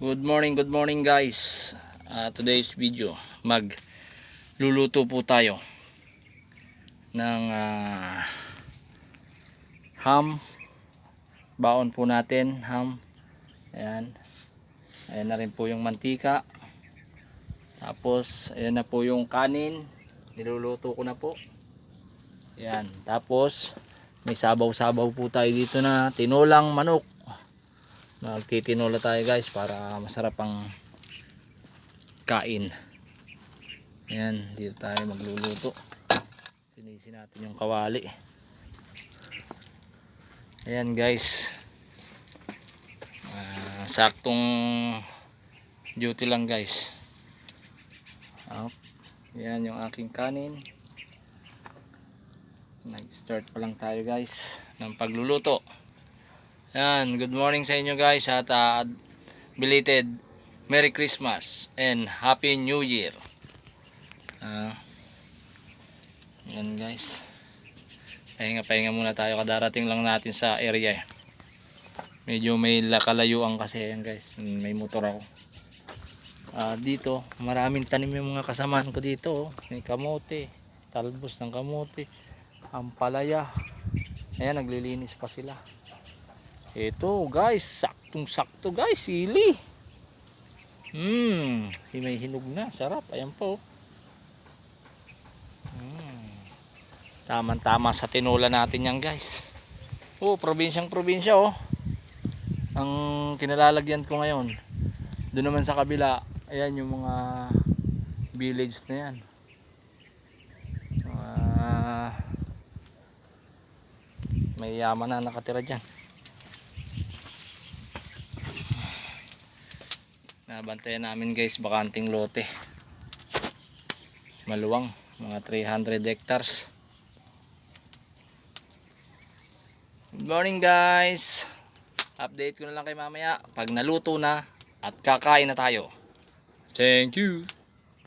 Good morning guys. Today's video, magluluto po tayo ng ham. Baon po natin, ham. Ayan. Ayan na rin po yung mantika. Tapos, ayan na po yung kanin. Niluluto ko na po. Ayan. Tapos, may sabaw-sabaw po tayo dito na tinolang manok. Magtitinola tayo guys para masarap ang kain. Ayan, dito tayo magluluto. Sinisin natin yung kawali. Ayan guys, saktong duty lang guys. Ayan yung aking kanin. Nag-start pa lang tayo guys ng pagluluto. Ayan, good morning sa inyo guys at belated Merry Christmas and Happy New Year. Ayan guys, pahinga muna tayo, kadarating lang natin sa area. Medyo may kalayuan kasi. Ayan guys, may motor ako. Dito maraming tanim yung mga kasamaan ko dito. May kamote, talbos ng kamote, ampalaya. Ayan, naglilinis pa sila. Ito guys, saktong sakto guys, sili. May hinog na, sarap. Ayan po. Tama sa tinola natin yan guys. Probinsya oh. Ang kinalalagyan ko ngayon. Doon naman sa kabila, ayan yung mga village na yan. May yaman na nakatira dyan. Nabantayan namin guys, bakanting lote. Maluwang, mga 300 hectares. Good morning guys. Update ko na lang kay mamaya pag naluto na at kakain na tayo. Thank you.